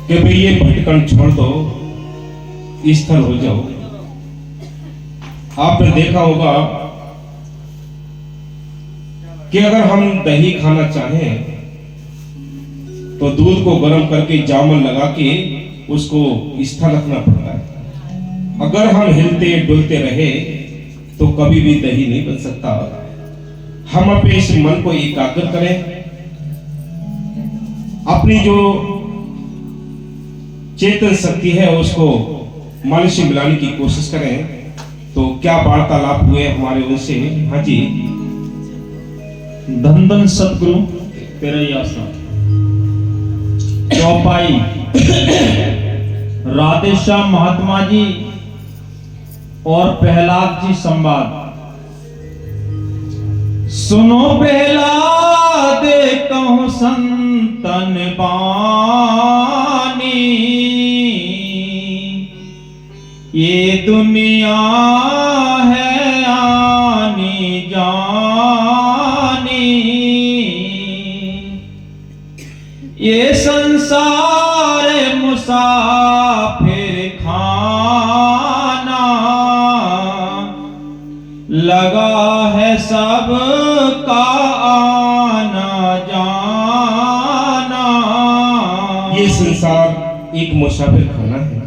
कि भाई ये भटकन छोड़ दो, स्थल हो जाओ। आपने देखा होगा कि अगर हम दही खाना चाहें तो दूध को गर्म करके जामुन लगा के उसको स्थल रखना पड़ता है। अगर हम हिलते डुलते रहे तो कभी भी दही नहीं बन सकता। हम अपने इस मन को एकाग्र करें, अपनी जो चेतन शक्ति है उसको मन से मिलाने की कोशिश करें। तो क्या वार्तालाप हुए हमारे उनसे। हाँ जी, धन धन सतगुरु तेरा ही आसरा। चौपाई राधेश्याम महात्मा जी और प्रहलाद जी संवाद। सुनो प्रहलाद कहूं संतन बानी, ये दुनिया है आनी जानी, ये संसार मुसाफिर खाना, लगा है सब का आना जाना। ये संसार एक मुसाफिर खाना है।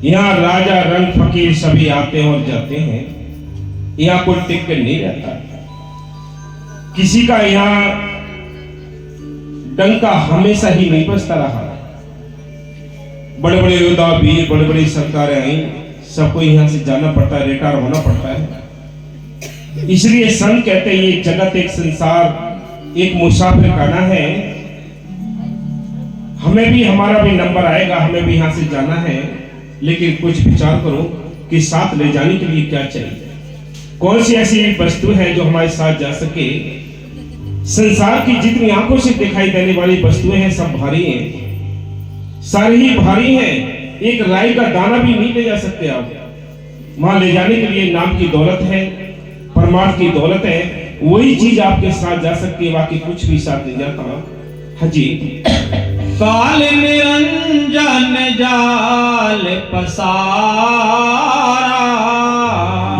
यहाँ राजा रंग फकीर सभी आते और जाते हैं। यहाँ कोई टिक कर नहीं रहता। किसी का यहाँ डंका हमेशा ही नहीं बजता रहा। बड़े बड़े योद्धा वीर, बड़े बड़ी सरकारें आई, सबको यहाँ से जाना पड़ता है, रिटायर होना पड़ता है। इसलिए संत कहते हैं ये जगत एक संसार एक मुसाफिर खाना है। हमें भी हमारा भी नंबर आएगा, हमें भी यहाँ से जाना है। लेकिन कुछ विचार करो कि साथ ले जाने के लिए क्या चाहिए। कौन सी ऐसी वस्तु है जो हमारे साथ जा सके। संसार की जितनी आंखों से दिखाई देने वाली वस्तुएं हैं सब भारी हैं, सारी ही भारी हैं। एक राई का दाना भी नहीं ले जा सकते आप। वहां ले जाने के लिए नाम की दौलत है, परमार्थ की दौलत है, वही चीज आपके साथ जा सकती है, बाकी कुछ भी साथ नहीं जाता। हाजी, काल निरंजन जाल पसारा,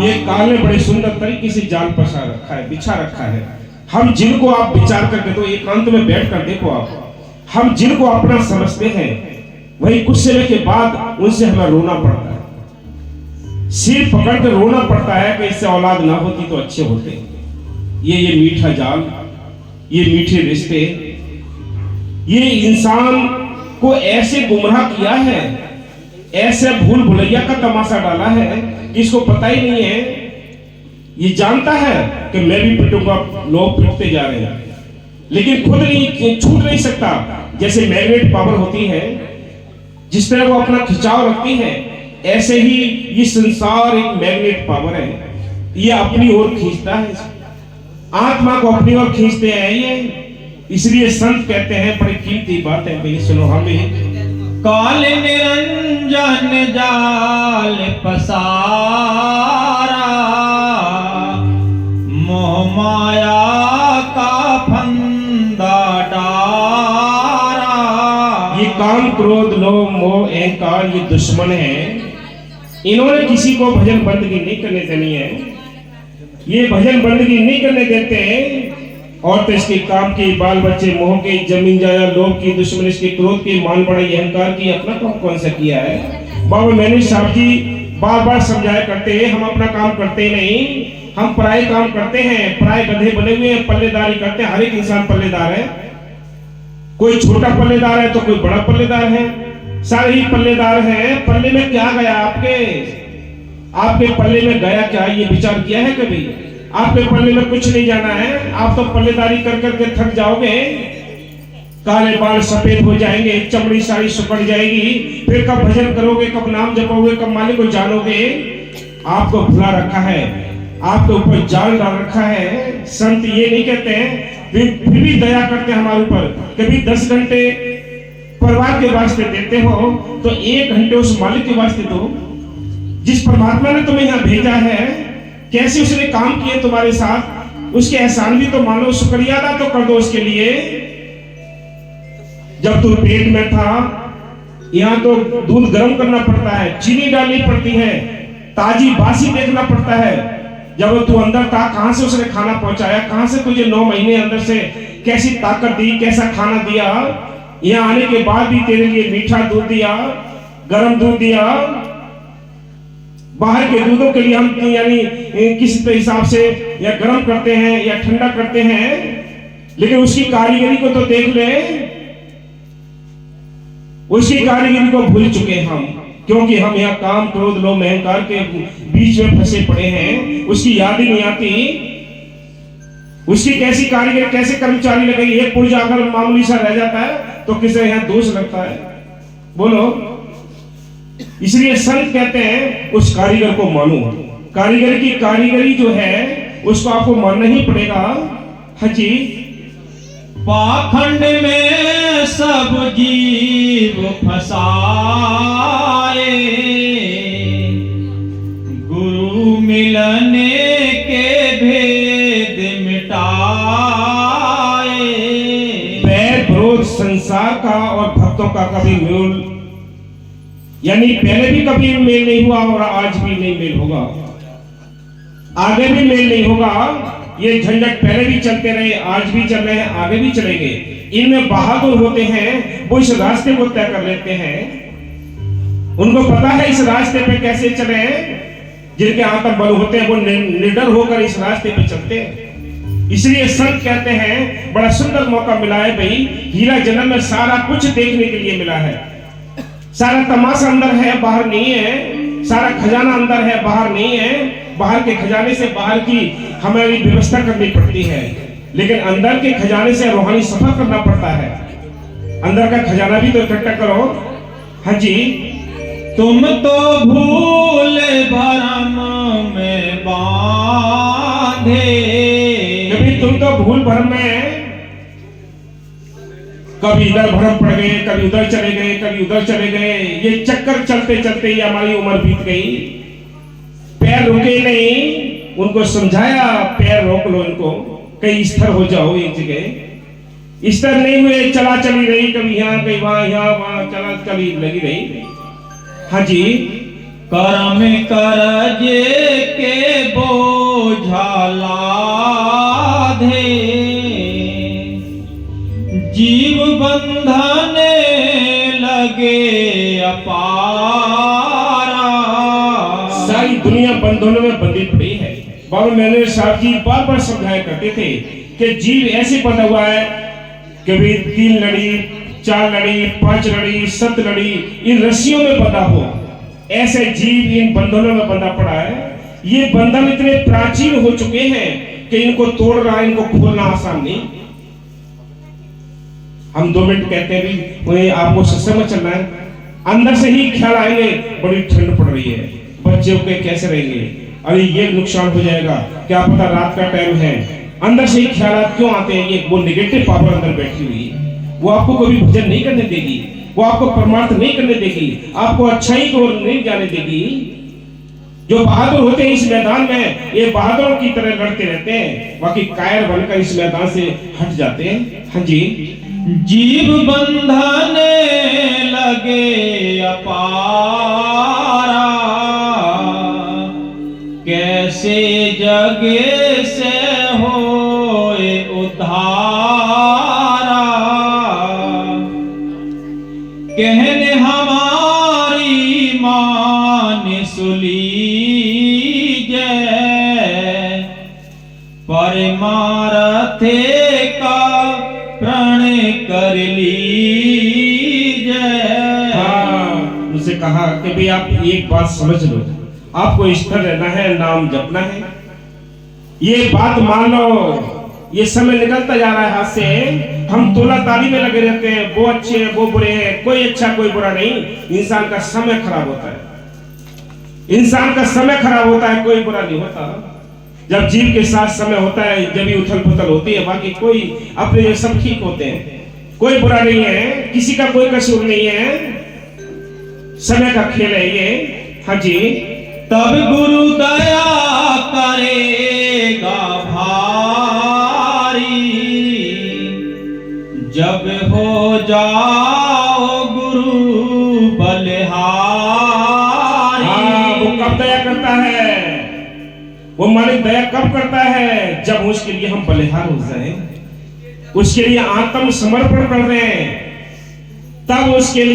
ये काल ने बड़े सुंदर तरीके से जाल पसार रखा है, बिछा रखा है। हम जिनको आप विचार करके तो एकांत में बैठ कर देखो आप, हम जिनको अपना समझते हैं वही कुछ समय के बाद उनसे हमें रोना पड़ता है, सिर पकड़ कर रोना पड़ता है कि इससे औलाद ना होती तो अच्छे होते। ये मीठा जाल, ये मीठे रिश्ते, ये इंसान को ऐसे गुमराह किया है, ऐसे भूल भुलैया का तमाशा डाला है कि इसको पता ही नहीं है। ये जानता है कि मैं भी पिटूंगा, लोग पिटते जा रहे हैं, लेकिन खुद नहीं छूट नहीं सकता। जैसे मैग्नेट पावर होती है, जिस तरह वो अपना खिंचाव रखती है, ऐसे ही ये संसार एक मैग्नेट पावर है। ये अपनी ओर खींचता है, आत्मा को अपनी ओर खींचते हैं ये। इसलिए संत कहते हैं बड़ी कीमती बात है भाई, सुनो हमें। काल निरंजन जाल पसारा, मोह माया का फंदा डारा। ये काम क्रोध लोभ मोह अहंकार ये दुश्मन है। इन्होंने किसी को भजन बंदगी नहीं करने देनी है। ये भजन बंदगी नहीं करने देते। और तो इसके काम के बाल बच्चे मोह के जमीन जाया लोभ की दुश्मन इसके क्रोध की मान बढ़ाई अहंकार की अपना काम कौन सा किया है। बाबा मैंने साहब जी बार बार समझाया करते हैं, हम अपना काम करते नहीं, हम पराये काम करते हैं। पराये गधे बने हुए हैं, पल्लेदारी करते हैं। हर एक इंसान पल्लेदार है, कोई छोटा पल्लेदार है तो कोई बड़ा पल्लेदार है, सारे ही पल्लेदार हैं। पल्ले में क्या गया आपके पल्ले में गया क्या, ये विचार किया है कभी। आपके पल्ले में कुछ नहीं जाना है। आप तो पल्लेदारी कर करके थक जाओगे, काले बाल सफेद हो जाएंगे, चमड़ी सारी सुकड़ जाएगी। फिर कब भजन करोगे, कब नाम जपोगे, कब मालिक को जानोगे। आपको भुला रखा है, आपके ऊपर जाल डाल रखा है। संत ये नहीं कहते हैं, फिर भी दया करते हैं हमारे ऊपर। कभी 10 घंटे परिवार के वास्ते देते हो तो 1 घंटे उस मालिक के वास्ते दो, जिस परमात्मा ने तुम्हें यहाँ भेजा है। कैसे उसने काम किए तुम्हारे साथ, उसके एहसान भी तो मानो, शुक्रिया अदा तो कर दो उसके लिए। जब तू पेट में था यहाँ तो दूध गर्म करना पड़ता है, चीनी डालनी पड़ती है, ताजी बासी देखना पड़ता है। जब तू अंदर था कहां से उसने खाना पहुंचाया, कहां से तुझे 9 महीने अंदर से कैसी ताकत दी, कैसा खाना दिया। यहाँ आने के बाद भी तेरे लिए मीठा दूध दिया, गर्म दूध दिया। बाहर के दूधों के लिए हम यानी किसी हिसाब से या गर्म करते हैं या ठंडा करते हैं, लेकिन उसकी कारीगरी को तो देख ले। उसकी कारीगरी को भूल चुके हम, क्योंकि हम यहाँ काम क्रोध लोभ अहंकार के बीच में फंसे पड़े हैं। उसकी याद ही नहीं आती, उसकी कैसी कारीगरी, कैसे कर्मचारी लगेगी। एक पुर्जा अगर मामूली सा रह जाता है तो किसे यहाँ दोष लगता है, बोलो। इसलिए संत कहते हैं उस कारीगर को मानो। कारीगर की कारीगरी जो है उसको आपको मानना ही पड़ेगा। हाँ जी। पाखंड में सब जीव फसाए, गुरु मिलने के भेद मिटाए। बैर विरोध संसार का और भक्तों का कभी मेल, यानी पहले भी कभी मेल नहीं हुआ और आज भी नहीं मेल होगा, आगे भी मेल नहीं होगा। ये झंझट पहले भी चलते रहे, आज भी चल रहे हैं, आगे भी चलेंगे। इनमें बहादुर होते हैं, वो इस रास्ते को तय कर लेते हैं। उनको पता है इस रास्ते पे कैसे चले। जिनके आत्म बल होते हैं वो निडर होकर इस रास्ते पे चलते हैं। इसलिए संत कहते हैं बड़ा सुंदर मौका मिला है भाई, हीरा जन्म में सारा कुछ देखने के लिए मिला है। सारा तमाशा अंदर है, बाहर नहीं है। सारा खजाना अंदर है, बाहर नहीं है। बाहर के खजाने से बाहर की हमारी व्यवस्था करनी पड़ती है, लेकिन अंदर के खजाने से रूहानी सफर करना पड़ता है। अंदर का खजाना भी तो इकट्ठा करो। हाँ जी। तुम तो भूल भरम में बांधे, कभी तुम तो भूल भरम में, कभी इधर भरम पड़ गए, कभी उधर चले गए, कभी उधर चले गए। ये चक्कर चलते चलते ही हमारी उम्र बीत गई। पैर रुके नहीं, उनको समझाया पैर रोक लो, इनको कहीं स्थिर हो जाओ एक जगह। स्थिर नहीं हुए, चला चली रही, कभी यहाँ कहीं वहां, यहाँ वहां चला चली लगी रही। हाँ जी। कर्म करजे के बोझा लाधे, जीव बंधन लगे अपारा। सारी दुनिया बंधनों में बंधी पड़ी है। बाबा मैंने साहब जी बार बार समझाया करते थे कि जीव ऐसे बंधा हुआ है, कभी 3 लड़ी, 4 लड़ी, 5 लड़ी, 7 लड़ी, इन रस्सियों में बंधा हो। ऐसे जीव इन बंधनों में बंधा पड़ा है। ये बंधन इतने प्राचीन हो चुके हैं कि इनको तोड़ रहा है, इनको खोलना आसान नहीं। हम 2 मिनट कहते हैं भी आपको सत्संग में चलना है, अंदर से ही ख्याल आएंगे बड़ी ठंड पड़ रही है, बच्चे के कैसे रहेंगे, अरे ये नुकसान हो जाएगा, क्या पता रात का टाइम है। अंदर से ही ख्याल क्यों आते हैं? ये वो नेगेटिव पावर अंदर बैठी हुई है, वो आपको कभी भजन नहीं करने देगी, वो आपको परमार्थ नहीं करने देगी, आपको अच्छाई को नहीं जाने देगी। जो बहादुर होते हैं इस मैदान में, ये बहादुरों की तरह लड़ते रहते हैं, बाकी कायर बनकर इस मैदान से हट जाते हैं। हाँ जी। जीव बंधन लगे अपारा, कैसे जगे से होए उद्धारा। कहने हमारी मान सुलीजे, परमारथे का प्रण कर लीजिए। हाँ, उसे कहा कि भाई आप एक बात समझ लो, आपको स्थिर रहना है, नाम जपना है, ये बात मान लो। ये समय निकलता जा रहा है हाथ से, हम तोला ताली में लगे रहते हैं, वो अच्छे हैं वो बुरे हैं, कोई अच्छा कोई बुरा नहीं। इंसान का समय खराब होता है, इंसान का समय खराब होता है, कोई बुरा नहीं होता। जब जीव के साथ समय होता है जब ही उथल पुथल होती है, बाकी कोई अपने सब ठीक होते हैं, कोई बुरा नहीं है, किसी का कोई कसूर नहीं है, समय का खेल है ये। हाँ जी। तब गुरु दया करेगा भारी, जब हो जाओ गुरु बलिहारी। हाँ, वो कब दया करता है? वो मालिक दया कब करता है? जब उसके लिए हम बलिहार हो जाए, उसके लिए आत्म समर्पण कर दें, तब उसके लिए